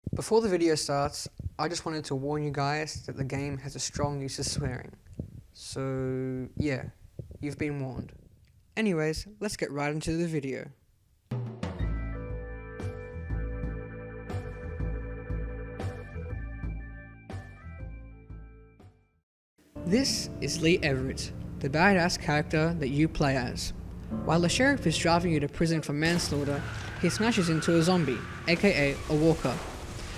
Before the video starts, I just wanted to warn you guys that the game has a strong use of swearing. So, yeah, you've been warned. Anyways, let's get right into the video. This is Lee Everett, the badass character that you play as. While the sheriff is driving you to prison for manslaughter, he smashes into a zombie, aka a walker.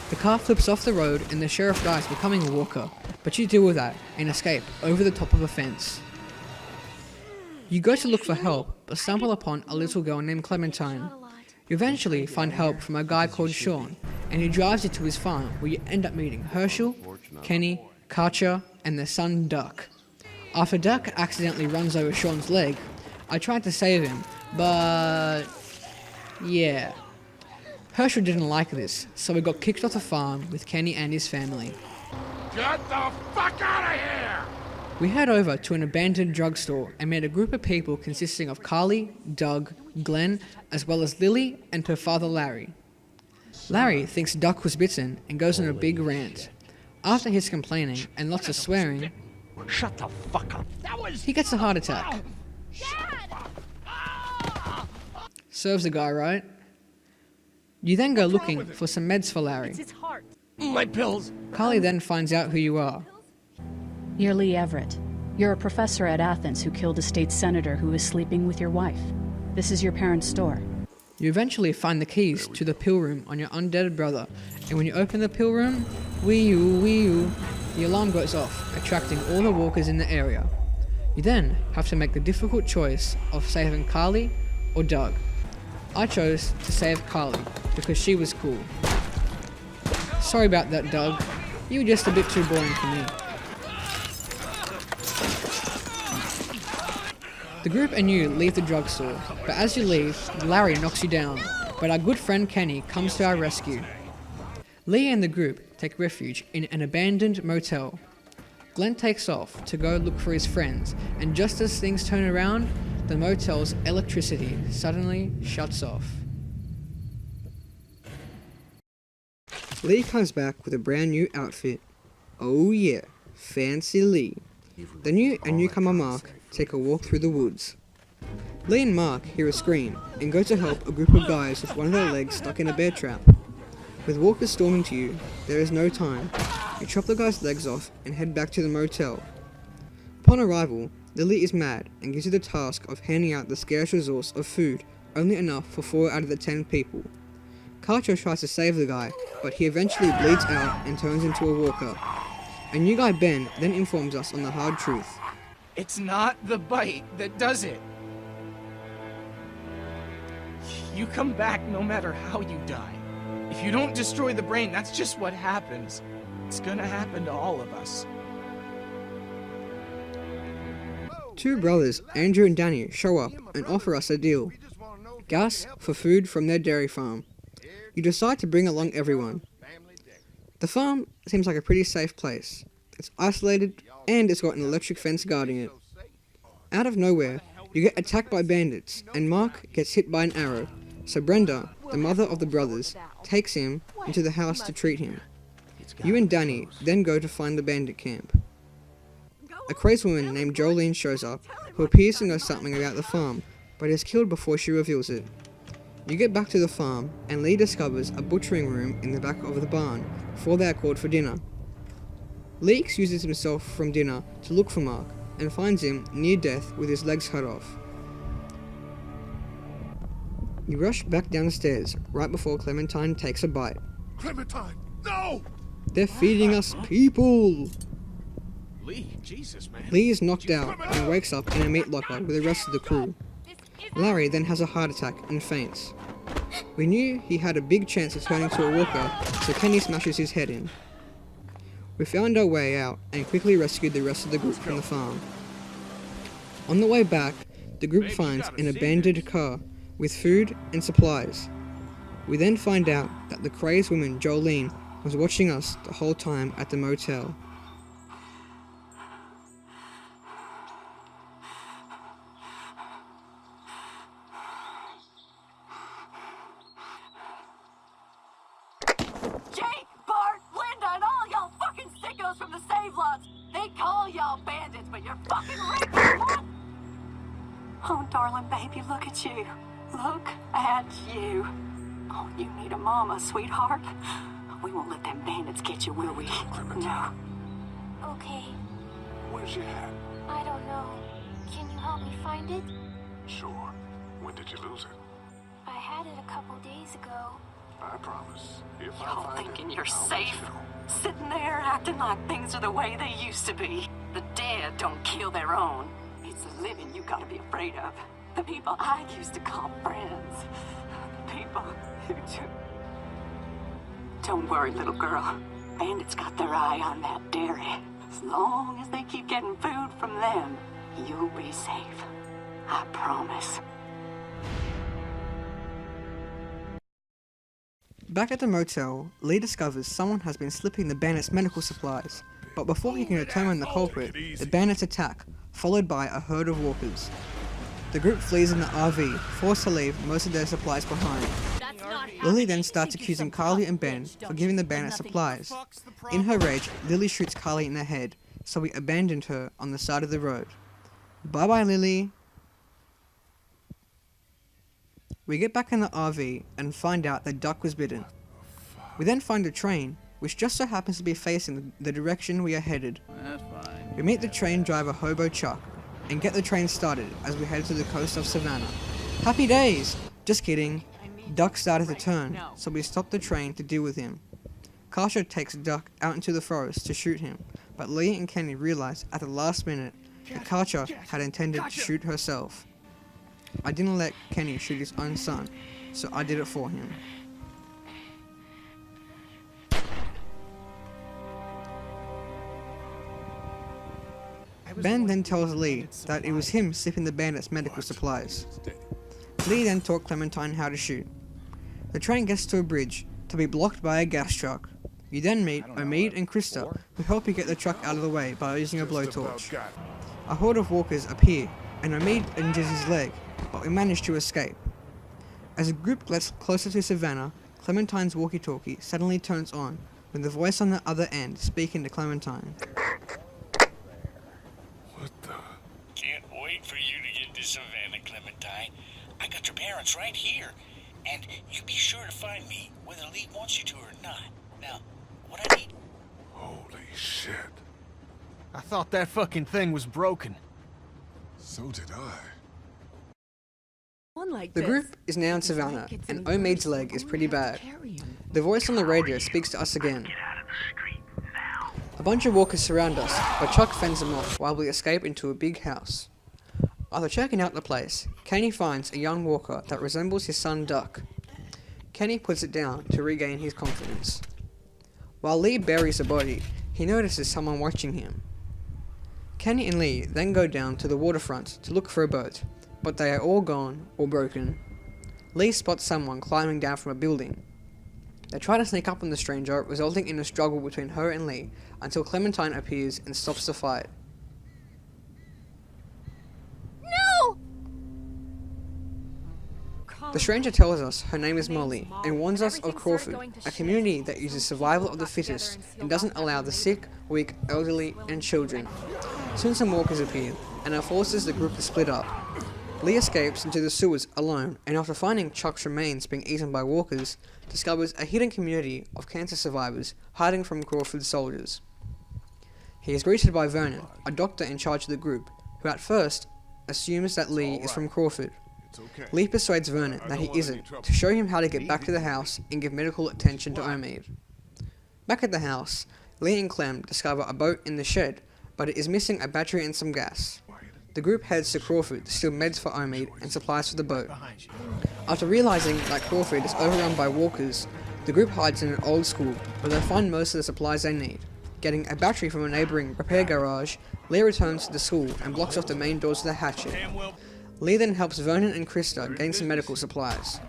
The car flips off the road and the sheriff dies becoming a walker, but you deal with that and escape over the top of a fence. You go to look for help, but stumble upon a little girl named Clementine. You eventually find help from a guy called Sean, and he drives you to his farm where you end up meeting Herschel, Kenny, Karcher, and their son Duck. After Duck accidentally runs over Sean's leg, I tried to save him, but yeah. Herschel didn't like this, so he got kicked off the farm with Kenny and his family. Get the fuck out of here! We head over to an abandoned drugstore and meet a group of people consisting of Carly, Doug, Glenn, as well as Lily and her father Larry. Larry thinks Duck was bitten and goes on a big rant. After his complaining and lots of swearing, Shut the fuck up. he gets a heart attack. Serves the guy right. You then go looking for some meds for Larry. My pills. Carly then finds out who you are. You're Lee Everett. You're a professor at Athens who killed a state senator who was sleeping with your wife. This is your parents' store. You eventually find the keys to the pill room on your undead brother, and when you open the pill room, wee-oo, the alarm goes off, attracting all the walkers in the area. You then have to make the difficult choice of saving Carly or Doug. I chose to save Carly because she was cool. Sorry about that, Doug. You were just a bit too boring for me. The group and you leave the drugstore, but as you leave, Larry knocks you down, but our good friend Kenny comes to our rescue. Lee and the group take refuge in an abandoned motel. Glenn takes off to go look for his friends, and just as things turn around, the motel's electricity suddenly shuts off. Lee comes back with a brand new outfit. Oh yeah, fancy Lee. Then you and newcomer Mark take a walk through the woods. Lee and Mark hear a scream and go to help a group of guys with one of their legs stuck in a bear trap. With walkers storming to you, there is no time. You chop the guy's legs off and head back to the motel. Upon arrival, Lily is mad and gives you the task of handing out the scarce resource of food, only enough for 4 out of the 10 people. Karcher tries to save the guy, but he eventually bleeds out and turns into a walker. A new guy Ben then informs us on the hard truth. It's not the bite that does it. You come back no matter how you die. If you don't destroy the brain, that's just what happens. It's gonna happen to all of us. 2 brothers, Andrew and Danny, show up and offer us a deal. Gas for food from their dairy farm. You decide to bring along everyone. The farm seems like a pretty safe place. It's isolated and it's got an electric fence guarding it. Out of nowhere, you get attacked by bandits and Mark gets hit by an arrow, so Brenda, the mother of the brothers, takes him into the house to treat him. You and Danny then go to find the bandit camp. A crazed woman named Jolene shows up, who appears to know something about the farm, but is killed before she reveals it. You get back to the farm, and Lee discovers a butchering room in the back of the barn before they are called for dinner. Lee excuses himself from dinner to look for Mark, and finds him near death with his legs cut off. You rush back down the stairs right before Clementine takes a bite. Clementine, no! They're feeding us people! Lee, Jesus, man. Lee is knocked out and wakes up in a meat locker with the rest of the crew. Larry then has a heart attack and faints. We knew he had a big chance of turning to a walker, so Kenny smashes his head in. We found our way out and quickly rescued the rest of the group from the farm. On the way back, the group finds an abandoned car with food and supplies. We then find out that the crazed woman Jolene was watching us the whole time at the motel. Jake, Bart, Linda, and all y'all fucking sickos from the save lots. They call y'all bandits, but you're fucking raping. Oh, darling baby, look at you. Look at you. Oh, you need a mama, sweetheart. We won't let them bandits get you, will we? No. Okay, Where's she at? I don't know. Can you help me find it? Sure. When did you lose it? I had it a couple days ago. I promise. If I Y'all find thinking it, you're I'll let you safe? know. Sitting there acting like things are the way they used to be. The dead don't kill their own. It's the living you gotta be afraid of. The people I used to call friends. The people who do. Don't worry, little girl. Bandits got their eye on that dairy. As long as they keep getting food from them, you'll be safe. I promise. Back at the motel, Lee discovers someone has been slipping the bandits medical supplies, but before he can determine the culprit, the bandits attack, followed by a herd of walkers. The group flees in the RV, forced to leave most of their supplies behind. Lily then starts accusing Carly and Ben for giving the bandits supplies. In her rage, Lily shoots Carly in the head, so we abandoned her on the side of the road. Bye bye, Lily. We get back in the RV and find out that Duck was bitten. We then find a train, which just so happens to be facing the direction we are headed. We meet the train driver Hobo Chuck and get the train started as we head to the coast of Savannah. Happy days! Just kidding. Duck started to turn, so we stop the train to deal with him. Kasha takes Duck out into the forest to shoot him, but Lee and Kenny realize at the last minute that Kasha had intended to shoot herself. I didn't let Kenny shoot his own son, so I did it for him. Ben then tells Lee that it was him slipping the bandits medical supplies. Lee then taught Clementine how to shoot. The train gets to a bridge, to be blocked by a gas truck. You then meet Omid and Krista, who help you get the truck out of the way by using a blowtorch. A horde of walkers appear, and Omid injures his leg, but we manage to escape. As the group gets closer to Savannah, Clementine's walkie-talkie suddenly turns on, with the voice on the other end speaking to Clementine. What the? Can't wait for you to get to Savannah, Clementine. I got your parents right here, and you be sure to find me, whether Lee wants you to or not. Now, what I need... Holy shit. I thought that fucking thing was broken. So did I. The group is now in Savannah, and Omid's leg is pretty bad. The voice on the radio speaks to us again. A bunch of walkers surround us, but Chuck fends them off while we escape into a big house. After checking out the place, Kenny finds a young walker that resembles his son Duck. Kenny puts it down to regain his confidence. While Lee buries the body, he notices someone watching him. Kenny and Lee then go down to the waterfront to look for a boat, but they are all gone or broken. Lee spots someone climbing down from a building. They try to sneak up on the stranger, resulting in a struggle between her and Lee, until Clementine appears and stops the fight. No! The stranger tells us her name is Molly, and warns us of Crawford, a community that uses survival of the fittest and doesn't allow the sick, weak, elderly, and children. Soon some walkers appear, and it forces the group to split up. Lee escapes into the sewers alone, and after finding Chuck's remains being eaten by walkers, discovers a hidden community of cancer survivors hiding from Crawford's soldiers. He is greeted by Vernon, a doctor in charge of the group, who at first assumes that Lee is from Crawford. Lee persuades Vernon that he isn't, to show him how to get back to the house and give medical attention to Omid. Back at the house, Lee and Clem discover a boat in the shed, but it is missing a battery and some gas. The group heads to Crawford to steal meds for Omid and supplies for the boat. After realizing that Crawford is overrun by walkers, the group hides in an old school where they find most of the supplies they need. Getting a battery from a neighboring repair garage, Lee returns to the school and blocks off the main doors with a hatchet. Lee then helps Vernon and Krista gain some medical supplies.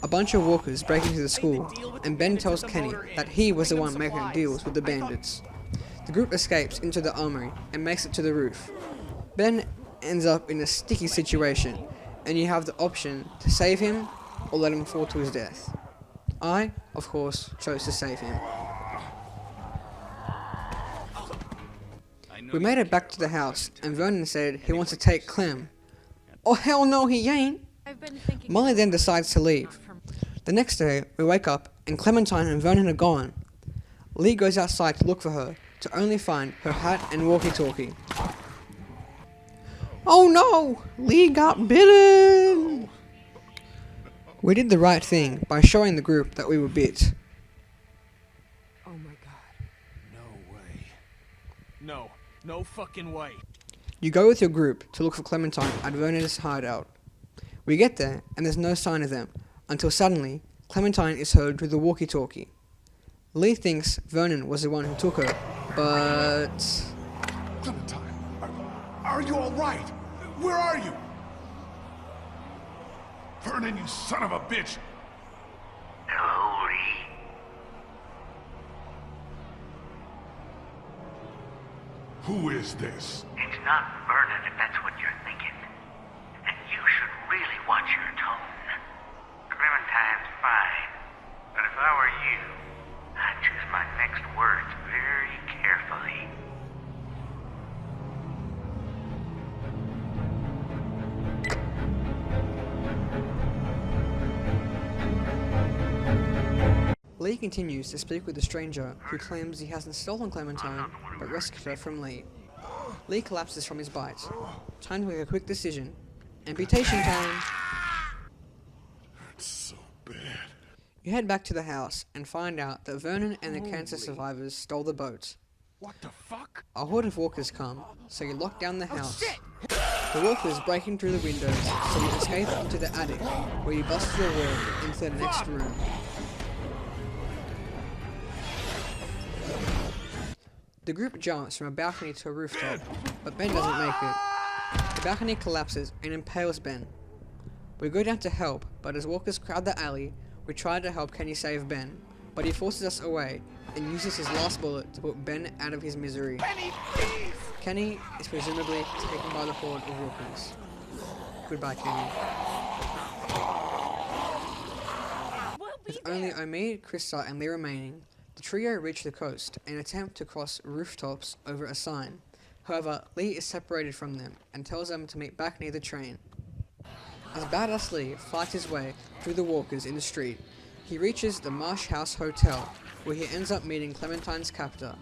A bunch of walkers break into the school, and Ben tells Kenny that he was the one making deals with the bandits. The group escapes into the armory and makes it to the roof. Ben ends up in a sticky situation, and you have the option to save him or let him fall to his death. I, of course, chose to save him. We made it back to the house, and Vernon said he wants to take Clem. Oh hell no he ain't! Molly then decides to leave. The next day, we wake up, and Clementine and Vernon are gone. Lee goes outside to look for her, to only find her hat and walkie-talkie. Oh no! Lee got bitten! We did the right thing by showing the group that we were bit. Oh my god. No way. No fucking way. You go with your group to look for Clementine at Vernon's hideout. We get there, and there's no sign of them, until suddenly, Clementine is heard through the walkie-talkie. Lee thinks Vernon was the one who took her, but... Clementine, are you all right? Where are you? Vernon, you son of a bitch! Hello, Lee. Who is this? It's not Vernon, if that's what you're thinking. And you should really watch your tone. Clementine's fine. But if I were you, I'd choose my next words very carefully. Lee continues to speak with the stranger, who claims he hasn't stolen Clementine, but rescued her from Lee. Lee collapses from his bite. Time to make a quick decision. Amputation time! It's so bad. You head back to the house and find out that Vernon and the cancer survivors stole the boat. What the fuck? A horde of walkers come, so you lock down the house. The walkers break in through the windows, so you escape into the attic, where you bust through a wall into the next room. The group jumps from a balcony to a rooftop, but Ben doesn't make it. The balcony collapses and impales Ben. We go down to help, but as walkers crowd the alley, we try to help Kenny save Ben, but he forces us away and uses his last bullet to put Ben out of his misery. Kenny is presumably taken by the horde of walkers. Goodbye, Kenny. With only Omid, Krista, and Lee remaining, the trio reach the coast and attempt to cross rooftops over a sign. However, Lee is separated from them and tells them to meet back near the train. As Badass Lee fights his way through the walkers in the street, he reaches the Marsh House Hotel, where he ends up meeting Clementine's captor.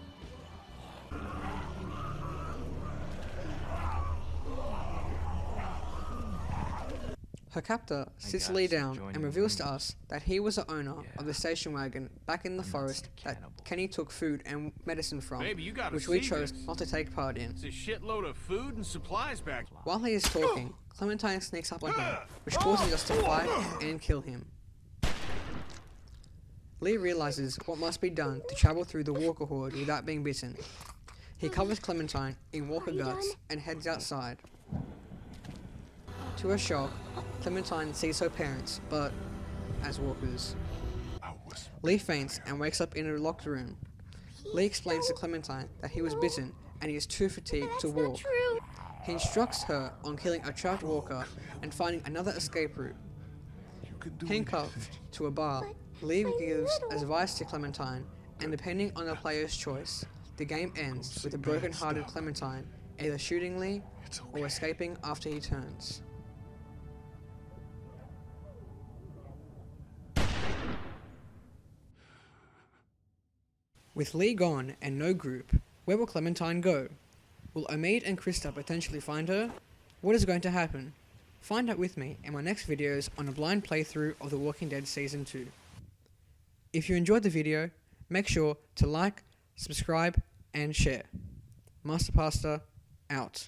Her captor sits Lee down and reveals to us that he was the owner of the station wagon back in the forest that Kenny took food and medicine from, which we chose not to take part in. It's a shitload of food and supplies back. While he is talking, Clementine sneaks up on him, which causes us to fight and kill him. Lee realizes what must be done to travel through the walker horde without being bitten. He covers Clementine in walker guts and heads outside. To her shock, Clementine sees her parents, but as walkers. Lee faints and wakes up in a locked room. Lee explains to Clementine that he was bitten and he is too fatigued to walk. He instructs her on killing a trapped walker and finding another escape route. Handcuffed to a bar, Lee gives advice to Clementine, and depending on the player's choice, the game ends with a broken-hearted Clementine either shooting Lee or escaping after he turns. With Lee gone and no group, where will Clementine go? Will Omid and Krista potentially find her? What is going to happen? Find out with me in my next videos on a blind playthrough of The Walking Dead Season 2. If you enjoyed the video, make sure to like, subscribe, and share. MastaPasta out.